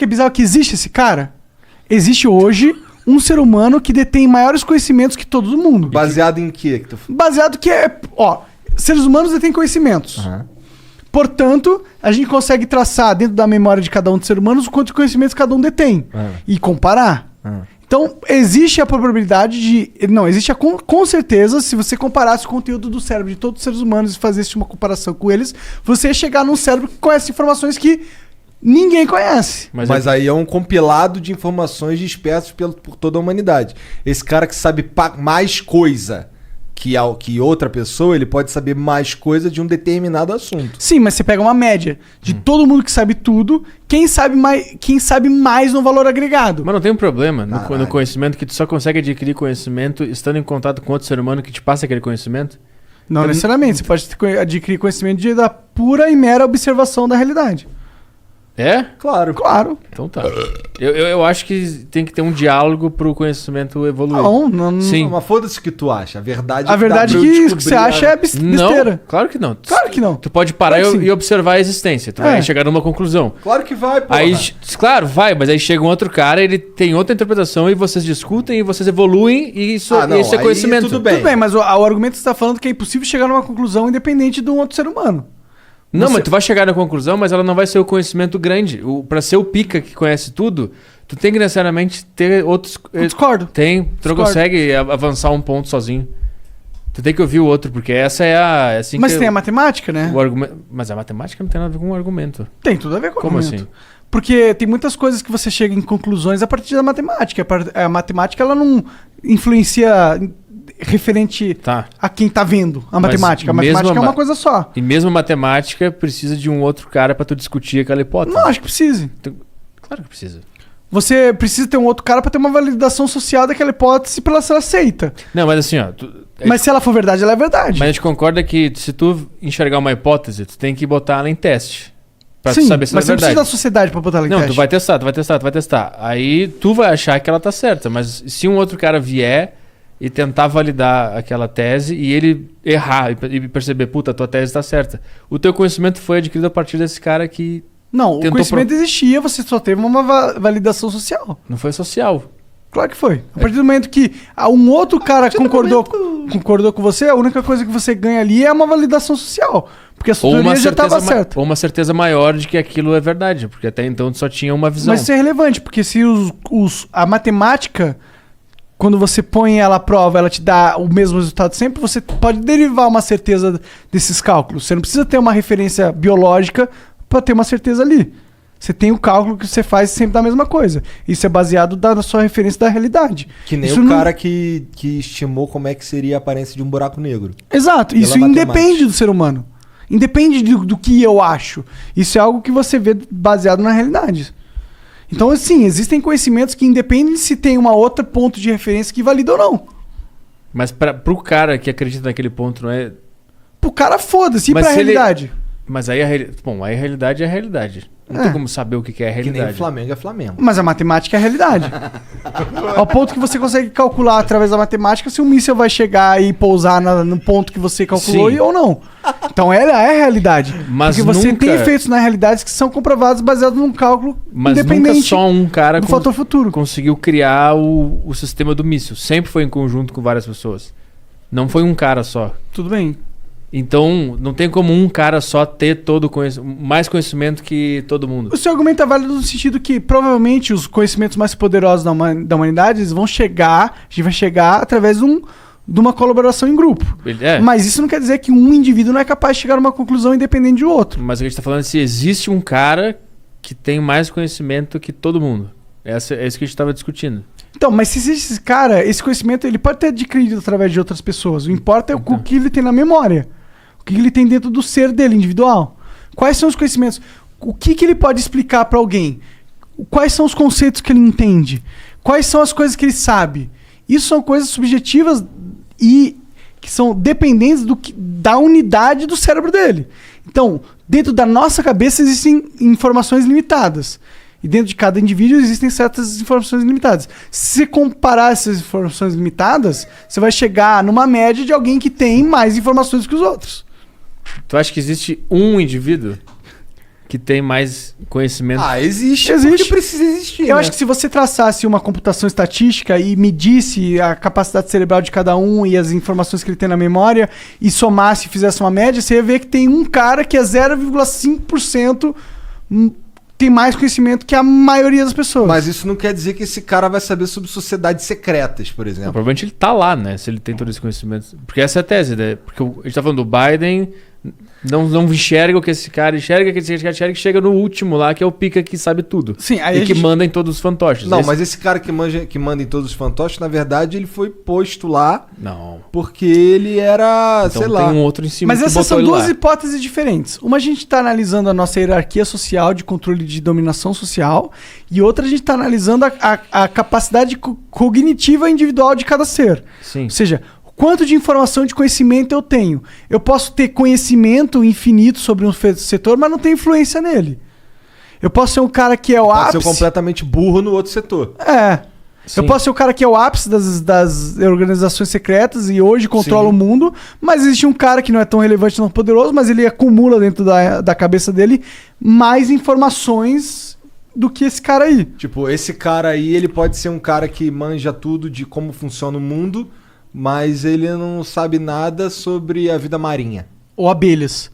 Que é bizarro que existe esse cara. Existe hoje um ser humano que detém maiores conhecimentos que todo mundo. Baseado em quê? Baseado que seres humanos detêm conhecimentos. Uhum. Portanto, a gente consegue traçar dentro da memória de cada um dos seres humanos o quanto de conhecimentos cada um detém. E comparar. Então, existe a probabilidade de... Não, existe com certeza, se você comparasse o conteúdo do cérebro de todos os seres humanos e fizesse uma comparação com eles, você ia chegar num cérebro que conhece informações que ninguém conhece. Mas aí é um compilado de informações dispersas por toda a humanidade. Esse cara que sabe mais coisa que outra pessoa, ele pode saber mais coisa de um determinado assunto. Sim, mas você pega uma média de todo mundo que sabe tudo, quem sabe mais no valor agregado. Mas não tem um problema no conhecimento que tu só consegue adquirir conhecimento estando em contato com outro ser humano que te passa aquele conhecimento? Não necessariamente. Você pode adquirir conhecimento da pura e mera observação da realidade. É? Claro. Então tá. Eu acho que tem que ter um diálogo pro conhecimento evoluir. Não. Sim. Mas foda-se o que tu acha. A verdade que isso que você acha é besteira. Não, claro que não. Claro que não. Tu pode parar e observar a existência. Tu vai chegar numa conclusão. Claro que vai, porra. Aí, claro, vai, mas aí chega um outro cara, ele tem outra interpretação e vocês discutem e vocês evoluem e isso é conhecimento. Tudo bem, mas o argumento que você está falando é que é impossível chegar numa conclusão independente de um outro ser humano. Não, mas tu vai chegar na conclusão, mas ela não vai ser o conhecimento grande. Pra ser o pica que conhece tudo, tu tem que necessariamente ter outros... Eu discordo. Tu não consegue avançar um ponto sozinho. Tu tem que ouvir o outro, porque essa é assim mas tem a matemática, né? Mas a matemática não tem nada a ver com o argumento. Tem tudo a ver com o argumento. Como assim? Porque tem muitas coisas que você chega em conclusões a partir da matemática. A matemática, ela não influencia... referente a quem tá vendo a matemática. A matemática é uma coisa só. E mesmo a matemática precisa de um outro cara pra tu discutir aquela hipótese. Não, acho que precisa. Claro que precisa. Você precisa ter um outro cara pra ter uma validação social daquela hipótese pra ela ser aceita. Não, mas assim, ó... Mas se ela for verdade, ela é verdade. Mas a gente concorda que se tu enxergar uma hipótese, tu tem que botar ela em teste. Pra Sim, tu saber se mas ela é verdade. Você não precisa da sociedade pra botar ela em teste. Não, tu vai testar. Aí tu vai achar que ela tá certa. Mas se um outro cara vier... e tentar validar aquela tese e ele errar e perceber, puta, a tua tese está certa. O teu conhecimento foi adquirido a partir desse cara que... Não, o conhecimento existia, você só teve uma validação social. Não foi social. Claro que foi. A partir do momento que um outro cara concordou com você, a única coisa que você ganha ali é uma validação social. Porque a sua teoria já estava certa. Ou uma certeza maior de que aquilo é verdade, porque até então tu só tinha uma visão. Mas isso é relevante, porque se a matemática... Quando você põe ela à prova, ela te dá o mesmo resultado sempre, você pode derivar uma certeza desses cálculos. Você não precisa ter uma referência biológica para ter uma certeza ali. Você tem o cálculo que você faz sempre da mesma coisa. Isso é baseado na sua referência da realidade. Que nem o cara que estimou como é que seria a aparência de um buraco negro. Exato. Isso independe do ser humano. Independe do que eu acho. Isso é algo que você vê baseado na realidade. Então, assim, existem conhecimentos que independem se tem uma outra ponto de referência que valida ou não. Mas pro cara que acredita naquele ponto, não é... Pro cara, foda-se. E pra realidade? Mas aí a realidade é a realidade. Não tem como saber o que é a realidade. Que nem o Flamengo é Flamengo. Mas a matemática é a realidade. Ao ponto que você consegue calcular através da matemática se um míssil vai chegar e pousar no ponto que você calculou ou não. Então ela é a realidade. Mas porque você tem efeitos na realidade que são comprovados baseados num cálculo independente. Mas nunca só um cara do fator futuro conseguiu criar o sistema do míssil. Sempre foi em conjunto com várias pessoas. Não foi um cara só. Tudo bem. Então, não tem como um cara só ter mais conhecimento que todo mundo. O seu argumento é válido no sentido que provavelmente os conhecimentos mais poderosos da humanidade eles vão chegar, a gente vai chegar através de uma colaboração em grupo. Mas isso não quer dizer que um indivíduo não é capaz de chegar a uma conclusão independente de outro. Mas a gente está falando se existe um cara que tem mais conhecimento que todo mundo. É isso que a gente estava discutindo. Então, mas se existe esse cara, esse conhecimento ele pode ter adquirido através de outras pessoas. O importa é o que ele tem na memória. O que ele tem dentro do ser dele, individual. Quais são os conhecimentos? O que ele pode explicar para alguém? Quais são os conceitos que ele entende? Quais são as coisas que ele sabe? Isso são coisas subjetivas e que são dependentes da unidade do cérebro dele. Então, dentro da nossa cabeça existem informações limitadas. E dentro de cada indivíduo existem certas informações limitadas. Se você comparar essas informações limitadas, você vai chegar numa média de alguém que tem mais informações que os outros. Tu acha que existe um indivíduo? que tem mais conhecimento. Existe. Existe. Porque precisa existir. Eu acho que se você traçasse uma computação estatística e medisse a capacidade cerebral de cada um e as informações que ele tem na memória e somasse e fizesse uma média, você ia ver que tem um cara que é 0,5% tem mais conhecimento que a maioria das pessoas. Mas isso não quer dizer que esse cara vai saber sobre sociedades secretas, por Não, exemplo. provavelmente ele tá lá, né? Se ele tem todo esse conhecimento. Porque essa é a tese, né? Porque a gente tá falando do Biden, não enxerga o que esse cara enxerga, que esse cara enxerga, que chega no último lá, que é o pica que sabe tudo. Sim, aí e a que gente- manda em todos os fantoches. Não, mas esse cara que manda em todos os fantoches, na verdade, ele foi posto lá Não. porque ele era, Então sei tem lá. um outro em cima Mas que essas botou são ele duas lá. hipóteses diferentes. Uma a gente está analisando a nossa hierarquia social de controle de dominação social e outra a gente está analisando a capacidade cognitiva individual de cada ser. Sim. Ou seja, quanto de informação, de conhecimento eu tenho. Eu posso ter conhecimento infinito sobre um setor, mas não ter influência nele. Eu posso ser um cara que é o Pode ser ápice... completamente burro no outro setor. É. Sim. Eu posso ser o cara que é o ápice das organizações secretas e hoje controla Sim. o mundo, mas existe um cara que não é tão relevante, tão poderoso, mas ele acumula dentro da cabeça dele mais informações do que esse cara aí. Tipo, esse cara aí, ele pode ser um cara que manja tudo de como funciona o mundo, mas ele não sabe nada sobre a vida marinha. Ou abelhas.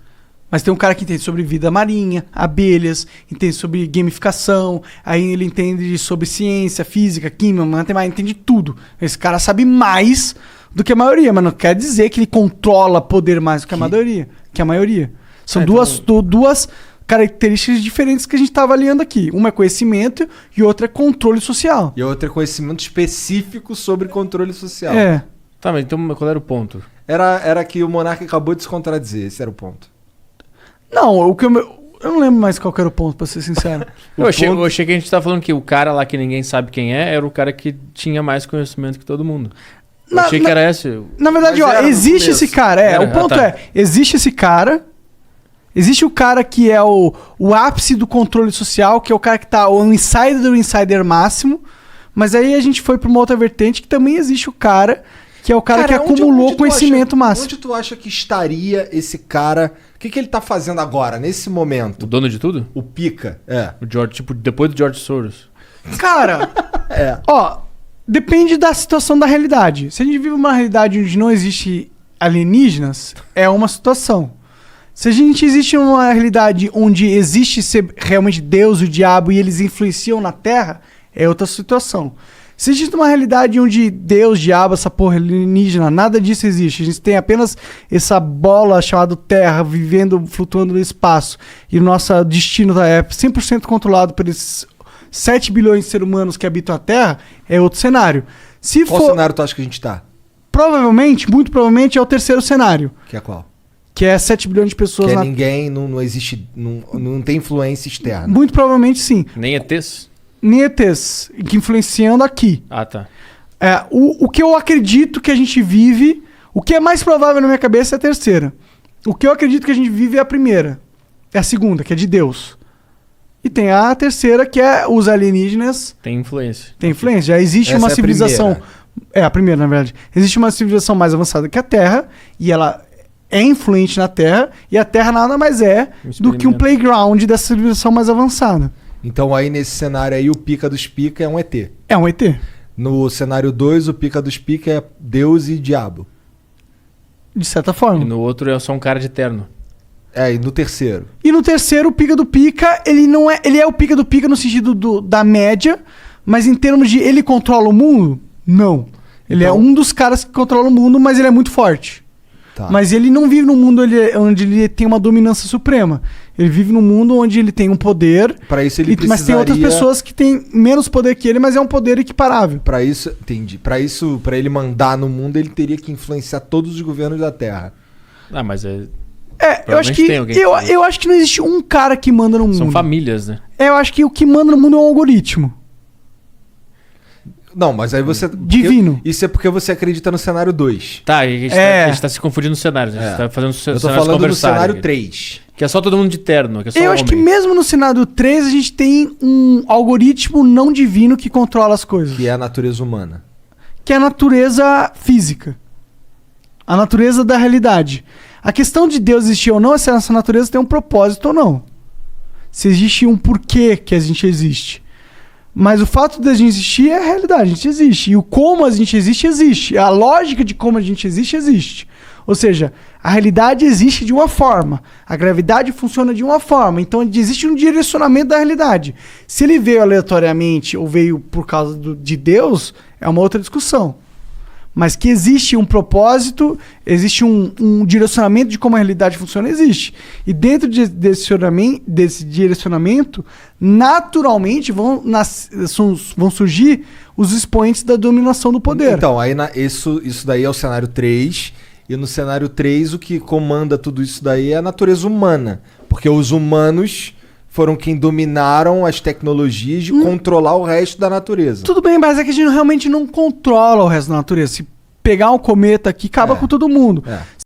Mas tem um cara que entende sobre vida marinha, abelhas, entende sobre gamificação, aí ele entende sobre ciência, física, química, matemática, entende tudo. Esse cara sabe mais do que a maioria, mas não quer dizer que ele controla poder mais do que a maioria. São duas características diferentes que a gente está avaliando aqui. Uma é conhecimento e outra é controle social. E outro é conhecimento específico sobre controle social. É. Tá, mas então qual era o ponto? Era que o Monarca acabou de se contradizer, esse era o ponto. Não, eu não lembro mais qual que era o ponto, pra ser sincero. Eu achei que a gente tava falando que o cara lá que ninguém sabe quem é era o cara que tinha mais conhecimento que todo mundo. Eu achei que era esse. Na verdade, Mas ó, era no existe começo. esse cara. Era, O ponto tá. existe esse cara. Existe o cara que é o ápice do controle social, que é o cara que tá o insider do insider máximo. Mas aí a gente foi pra uma outra vertente que também existe o cara que é o cara que acumulou tu conhecimento acha, máximo. Onde tu acha que estaria esse cara? O que ele tá fazendo agora, nesse O momento? dono de tudo? O Pica. É. O George, tipo, depois do George Soros. Cara, ó, depende da situação da realidade. Se a gente vive uma realidade onde não existe alienígenas, é uma situação. Se a gente existe uma realidade onde existe realmente Deus, o diabo, e eles influenciam na Terra, é outra situação. Se existe uma realidade onde Deus, diabo, essa porra alienígena, nada disso existe. A gente tem apenas essa bola chamada Terra vivendo, flutuando no espaço. E o nosso destino é 100% controlado por esses 7 bilhões de seres humanos que habitam a Terra, é outro cenário. Se Qual for, cenário tu acha que a gente tá? provavelmente, muito provavelmente, é o terceiro cenário. Que é qual? Que é 7 bilhões de pessoas Que é na ninguém, não existe, não tem influência externa. Muito provavelmente sim. Nem ETs? Nem ETs, que influenciando aqui. Ah, tá. O que eu acredito que a gente vive, o que é mais provável na minha cabeça é a terceira. O que eu acredito que a gente vive é a primeira. É a segunda, que é de Deus. E tem a terceira, que é os alienígenas. Tem influência. Tem influência. Já existe Essa uma é a civilização. primeira. É a primeira, na verdade. Existe uma civilização mais avançada que a Terra. E ela é influente na Terra. E a Terra nada mais é do que um experimento. playground dessa civilização mais avançada. Então aí nesse cenário aí o Pica dos Pica é um ET. É um ET. No cenário 2 o Pica dos Pica é Deus e Diabo. De certa E forma. no outro é só um cara de terno. É, e no terceiro? E no terceiro, o Pica do Pica, ele não é. Ele é o Pica do Pica no sentido da média, mas em termos de ele controla o mundo, não. Ele Então- é um dos caras que controla o mundo, mas ele é muito forte. Tá. Mas ele não vive num mundo onde ele tem uma dominância suprema. Ele vive num mundo onde ele tem um poder, Pra isso ele mas tem outras precisaria- pessoas que têm menos poder que ele, mas é um poder equiparável. Pra isso, entendi. Pra isso, pra ele mandar no mundo, ele teria que influenciar todos os governos da Terra. Ah, mas é... Eu acho Provavelmente que tem alguém que faz. eu acho que não existe um cara que manda no mundo. São famílias, né? Eu acho que o que manda no mundo é um algoritmo. Não, mas aí você... Divino. Isso é porque você acredita no cenário 2. Tá, a gente, É. a gente tá se confundindo nos cenários. A gente É. tá fazendo Eu tô cenários falando do conversarem cenário aqui. 3. Que é só todo mundo de terno, que é só Eu acho que homem. mesmo no cenário 3 a gente tem um algoritmo não divino que controla as coisas. Que é a natureza humana. Que é a natureza física. A natureza da realidade. A questão de Deus existir ou não é se essa natureza tem um propósito ou não. se existe um porquê que a gente existe. Mas o fato de a gente existir é a realidade, a gente existe. E o como a gente existe, existe. A lógica de como a gente existe, existe. Ou seja, a realidade existe de uma forma. A gravidade funciona de uma forma. Então existe um direcionamento da realidade. Se ele veio aleatoriamente ou veio por causa de Deus, é uma outra discussão. Mas que existe um propósito, existe um direcionamento de como a realidade funciona, existe. E dentro desse direcionamento, naturalmente vão surgir os expoentes da dominação do poder. Então, aí isso daí é o cenário 3. E no cenário 3, o que comanda tudo isso daí é a natureza humana. Porque os humanos foram quem dominaram as tecnologias de controlar o resto da natureza. Tudo bem, mas é que a gente realmente não controla o resto da natureza. Se pegar um cometa aqui, acaba com todo mundo.